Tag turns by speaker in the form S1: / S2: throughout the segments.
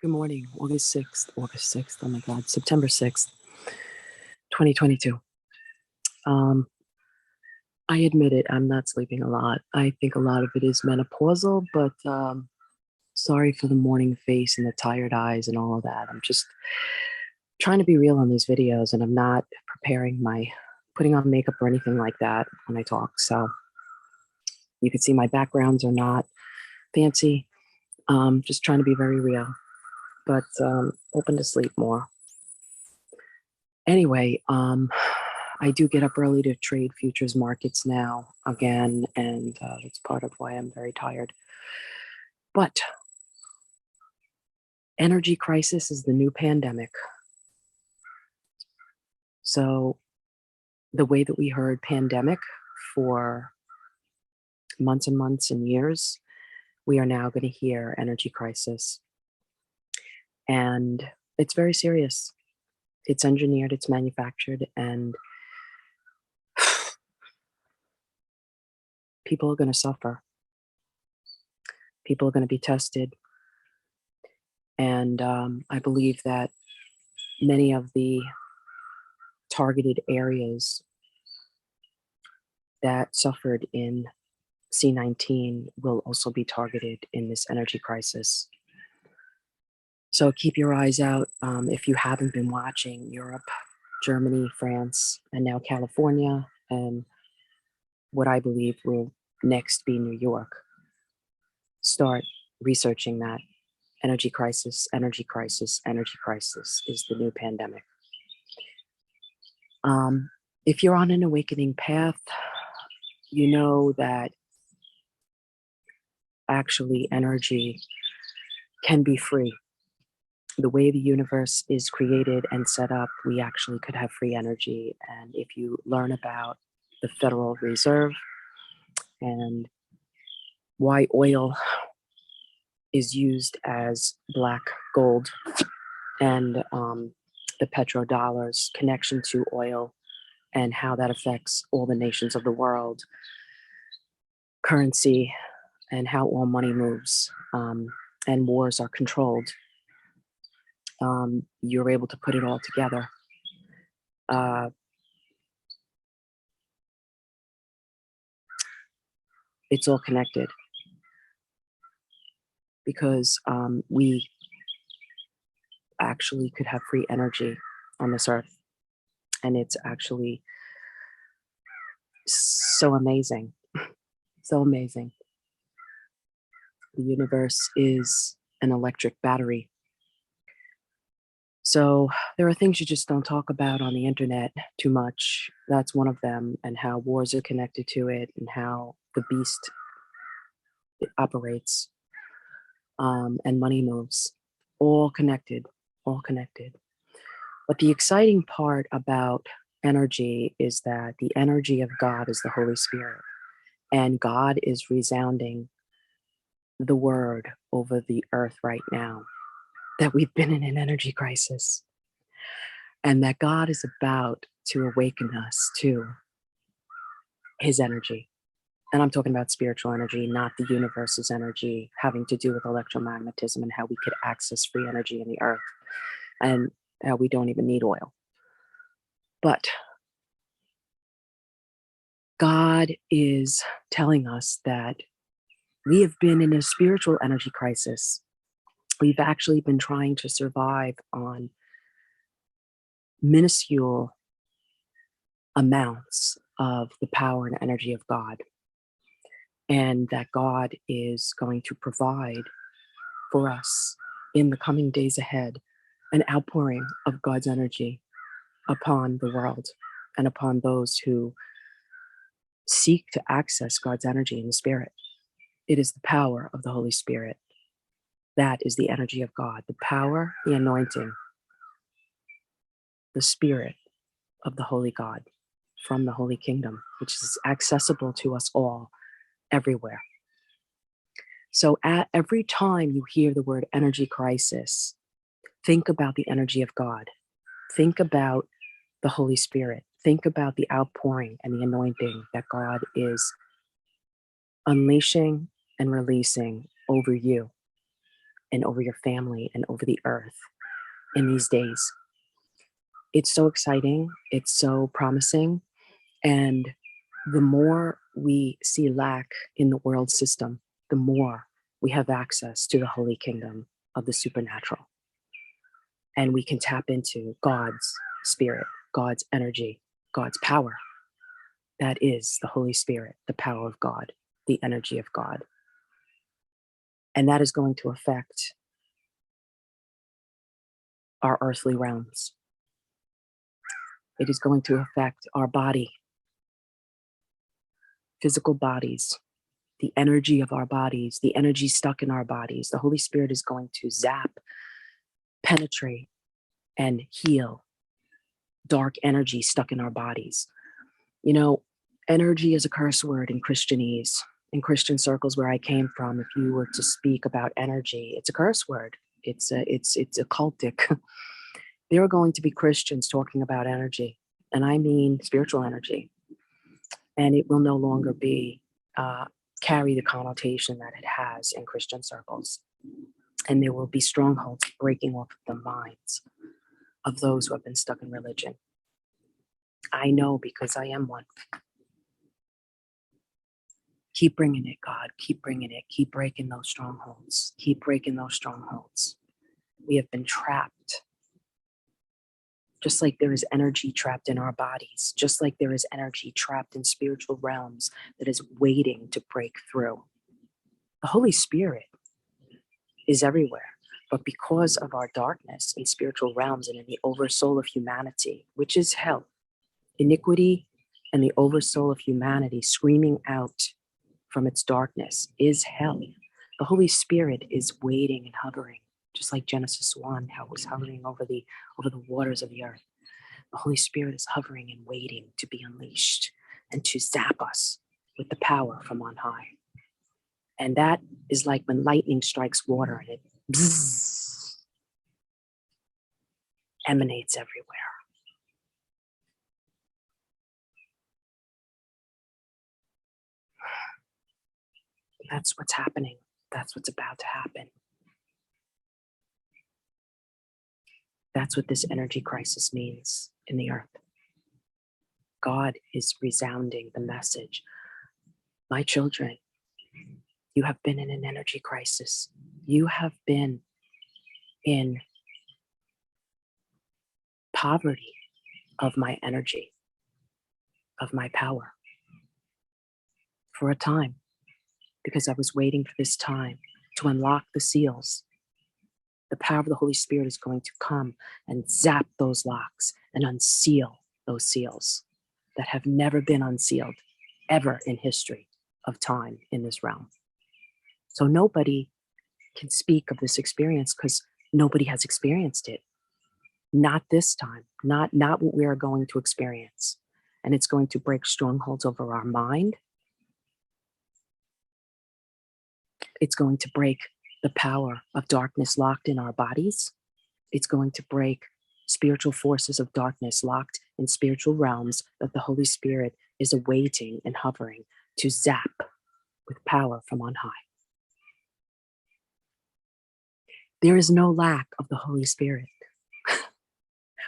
S1: Good morning, August 6th, oh my God, September 6th, 2022. Um, I admit it, I'm not sleeping a lot. I think a lot of it is menopausal, but sorry for the morning face and the tired eyes and all of that. I'm just trying to be real on these videos and I'm not putting on makeup or anything like that when I talk. So you can see my backgrounds are not fancy. Just trying to be very real, but open to sleep more. Anyway, I do get up early to trade futures markets now again, and that's part of why I'm very tired. But energy crisis is the new pandemic. So the way that we heard pandemic for months and months and years, we are now going to hear energy crisis. And it's very serious. It's engineered, it's manufactured, and people are going to suffer. People are going to be tested. And I believe that many of the targeted areas that suffered in C-19 will also be targeted in this energy crisis. So keep your eyes out if you haven't been watching Europe, Germany, France, and now California, and what I believe will next be New York. Start researching that. Energy crisis, energy crisis, energy crisis is the new pandemic. If you're on an awakening path, you know that actually energy can be free. The way the universe is created and set up, we actually could have free energy. And if you learn about the Federal Reserve and why oil is used as black gold and the petrodollar's connection to oil and how that affects all the nations of the world, currency, and how all money moves and wars are controlled, you're able to put it all together. It's all connected because we actually could have free energy on this earth. And it's actually so amazing, so amazing. The universe is an electric battery. So there are things you just don't talk about on the internet too much. That's one of them, and how wars are connected to it and how the beast operates and money moves. All connected, all connected. But the exciting part about energy is that the energy of God is the Holy Spirit. And God is resounding the word over the earth right now that we've been in an energy crisis and that God is about to awaken us to his energy. And I'm talking about spiritual energy, not the universe's energy, having to do with electromagnetism and how we could access free energy in the earth and how we don't even need oil. But God is telling us that we have been in a spiritual energy crisis. We've actually been trying to survive on minuscule amounts of the power and energy of God. And that God is going to provide for us in the coming days ahead an outpouring of God's energy upon the world and upon those who seek to access God's energy in the spirit. It is the power of the Holy Spirit. That is the energy of God, the power, the anointing, the spirit of the Holy God from the Holy Kingdom, which is accessible to us all everywhere. So at every time you hear the word energy crisis, think about the energy of God. Think about the Holy Spirit. Think about the outpouring and the anointing that God is unleashing and releasing over you and over your family and over the earth in these days. It's so exciting. It's so promising. And the more we see lack in the world system, the more we have access to the holy kingdom of the supernatural. And we can tap into God's spirit, God's energy, God's power. That is the Holy Spirit, the power of God, the energy of God. And that is going to affect our earthly realms. It is going to affect our body, physical bodies, the energy of our bodies, the energy stuck in our bodies. The Holy Spirit is going to zap, penetrate, and heal dark energy stuck in our bodies. You know, energy is a curse word in Christianese. In Christian circles where I came from, if you were to speak about energy, it's a curse word. It's occultic. There are going to be Christians talking about energy, and I mean spiritual energy, and it will no longer be carry the connotation that it has in Christian circles. And there will be strongholds breaking off the minds of those who have been stuck in religion. I know because I am one. Keep bringing it, God. Keep bringing it. Keep breaking those strongholds. Keep breaking those strongholds. We have been trapped. Just like there is energy trapped in our bodies, just like there is energy trapped in spiritual realms that is waiting to break through. The Holy Spirit is everywhere, but because of our darkness in spiritual realms and in the oversoul of humanity, which is hell, iniquity and the oversoul of humanity screaming out from its darkness is hell. The Holy Spirit is waiting and hovering, just like Genesis 1, how it was hovering over the waters of the earth. The Holy Spirit is hovering and waiting to be unleashed and to zap us with the power from on high. And that is like when lightning strikes water and it bzzz, emanates everywhere. That's what's happening. That's what's about to happen. That's what this energy crisis means in the earth. God is resounding the message. My children, you have been in an energy crisis. You have been in poverty of my energy, of my power for a time, because I was waiting for this time to unlock the seals. The power of the Holy Spirit is going to come and zap those locks and unseal those seals that have never been unsealed ever in history of time in this realm. So nobody can speak of this experience because nobody has experienced it. Not this time, not what we are going to experience. And it's going to break strongholds over our mind. It's going to break the power of darkness locked in our bodies. It's going to break spiritual forces of darkness locked in spiritual realms that the Holy Spirit is awaiting and hovering to zap with power from on high. There is no lack of the Holy Spirit.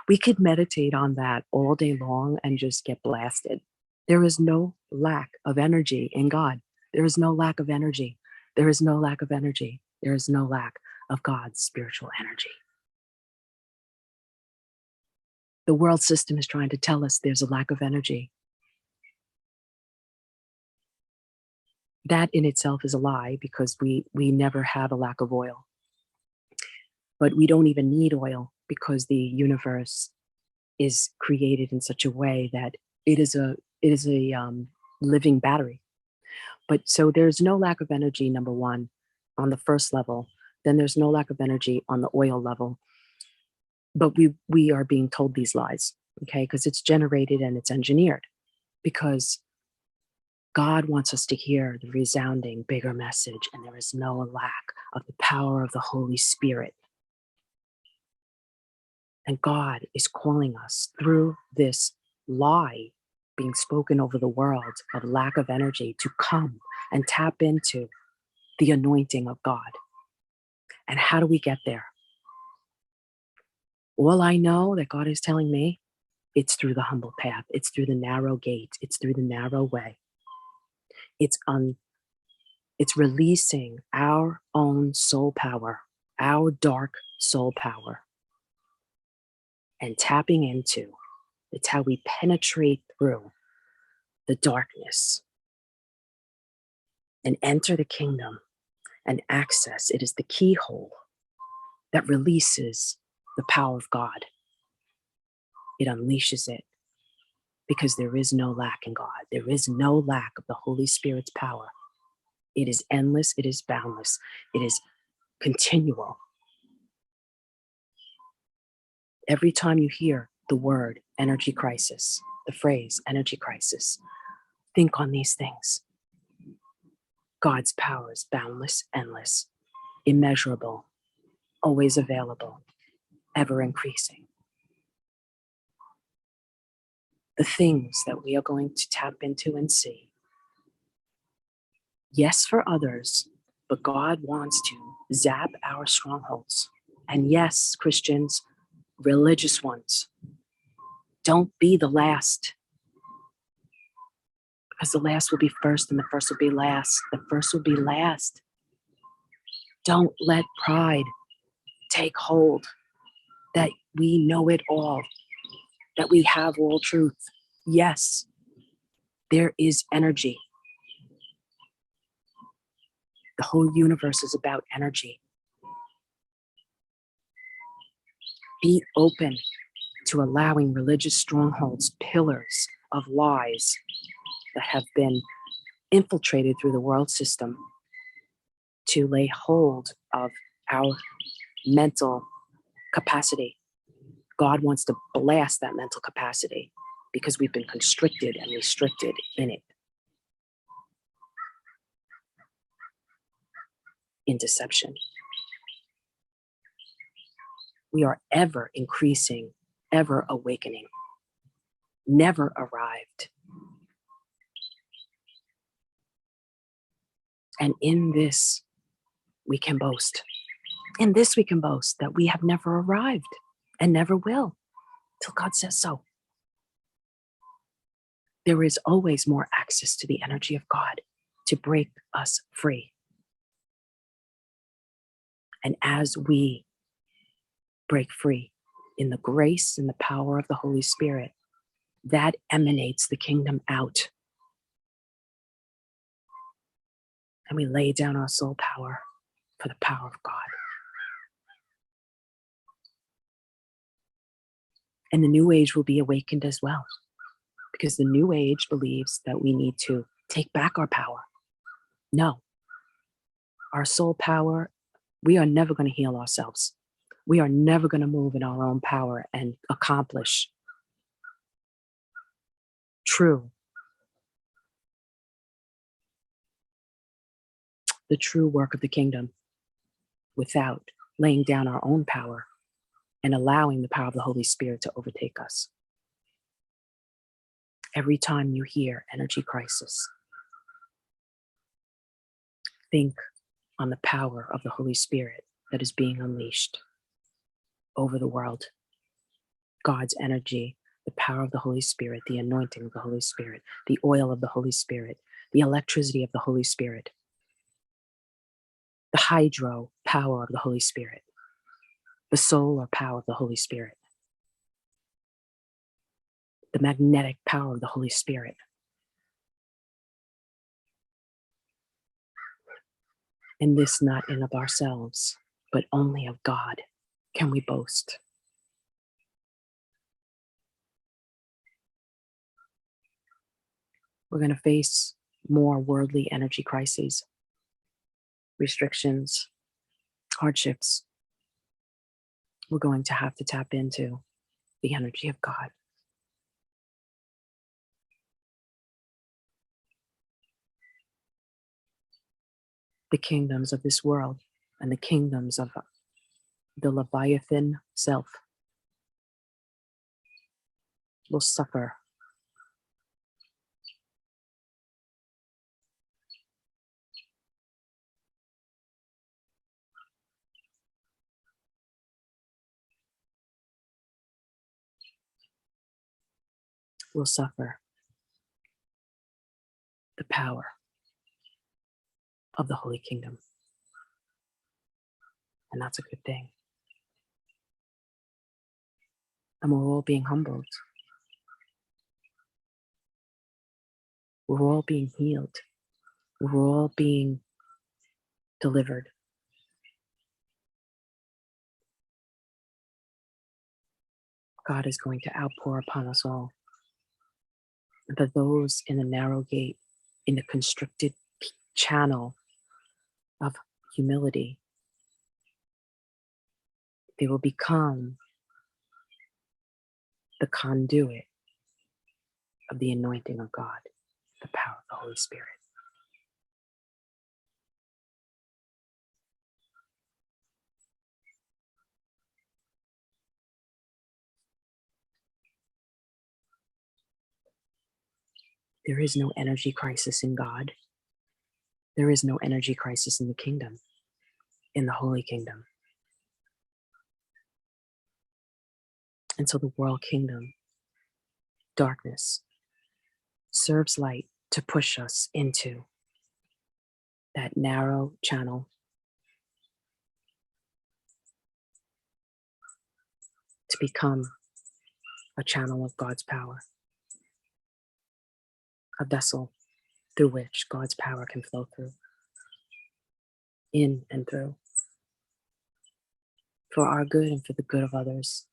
S1: We could meditate on that all day long and just get blasted. There is no lack of energy in God. There is no lack of energy. There is no lack of energy. There is no lack of God's spiritual energy. The world system is trying to tell us there's a lack of energy. That in itself is a lie because we never have a lack of oil. But we don't even need oil because the universe is created in such a way that it is a living battery. But so there's no lack of energy, number one, on the first level. Then there's no lack of energy on the oil level. But we are being told these lies, okay? Because it's generated and it's engineered. Because God wants us to hear the resounding, bigger message, and there is no lack of the power of the Holy Spirit. And God is calling us through this lie being spoken over the world of lack of energy to come and tap into the anointing of God And how do we get there? All I know that God is telling me, it's through the humble path. It's through the narrow gate. It's through the narrow way. It's releasing our own soul power, our dark soul power, and tapping into. It's how we penetrate through the darkness and enter the kingdom and access. It is the keyhole that releases the power of God. It unleashes it because there is no lack in God. There is no lack of the Holy Spirit's power. It is endless. It is boundless. It is continual. Every time you hear the word energy crisis, the phrase energy crisis, think on these things. God's power is boundless, endless, immeasurable, always available, ever increasing. The things that we are going to tap into and see. Yes, for others, but God wants to zap our strongholds. And yes, Christians, religious ones, don't be the last, because the last will be first and the first will be last. The first will be last. Don't let pride take hold that we know it all, that we have all truth. Yes, there is energy. The whole universe is about energy. Be open to allowing religious strongholds, pillars of lies that have been infiltrated through the world system to lay hold of our mental capacity. God wants to blast that mental capacity because we've been constricted and restricted in it. In deception. We are ever increasing, ever awakening, never arrived. And in this, we can boast. In this, we can boast that we have never arrived and never will till God says so. There is always more access to the energy of God to break us free. And as we break free in the grace and the power of the Holy Spirit, that emanates the kingdom out. And we lay down our soul power for the power of God. And the new age will be awakened as well, because the new age believes that we need to take back our power. No, our soul power, we are never going to heal ourselves. We are never going to move in our own power and accomplish the true work of the kingdom without laying down our own power and allowing the power of the Holy Spirit to overtake us. Every time you hear energy crisis, think on the power of the Holy Spirit that is being unleashed over the world. God's energy, the power of the Holy Spirit, the anointing of the Holy Spirit, the oil of the Holy Spirit, the electricity of the Holy Spirit, the hydro power of the Holy Spirit, the solar power of the Holy Spirit, the magnetic power of the Holy Spirit. And this not in of ourselves, but only of God can we boast. We're going to face more worldly energy crises, restrictions, hardships. We're going to have to tap into the energy of God. The kingdoms of this world and the kingdoms of the Leviathan self will suffer. will suffer the power of the Holy Kingdom. And that's a good thing. And we're all being humbled. We're all being healed. We're all being delivered. God is going to outpour upon us all. And for those in the narrow gate, in the constricted channel of humility, they will become the conduit of the anointing of God, the power of the Holy Spirit. There is no energy crisis in God. There is no energy crisis in the kingdom, in the Holy Kingdom. And so the world kingdom, darkness, serves light to push us into that narrow channel to become a channel of God's power, a vessel through which God's power can flow through, in and through, for our good and for the good of others.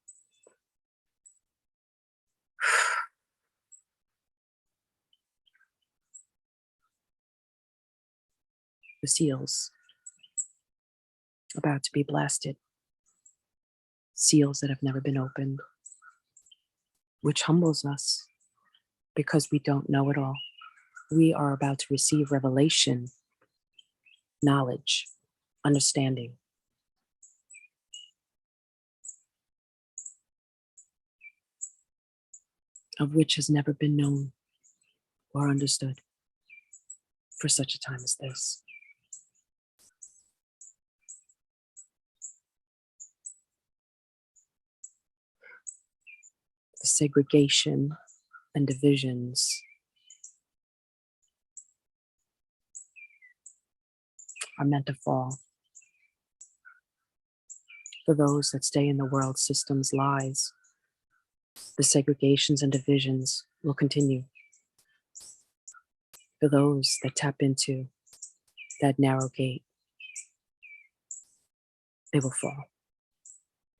S1: The seals about to be blasted, seals that have never been opened, which humbles us because we don't know it all. We are about to receive revelation, knowledge, understanding of which has never been known or understood for such a time as this. The segregation and divisions are meant to fall. For those that stay in the world system's lies, the segregations and divisions will continue. For those that tap into that narrow gate, they will fall.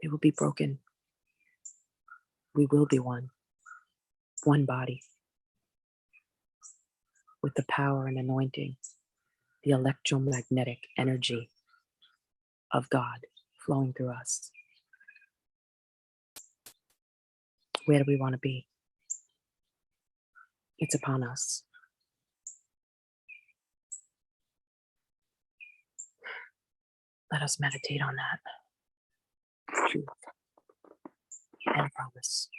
S1: They will be broken. We will be one body, with the power and anointing, the electromagnetic energy of God flowing through us. Where do we want to be? It's upon us. Let us meditate on that truth and promise.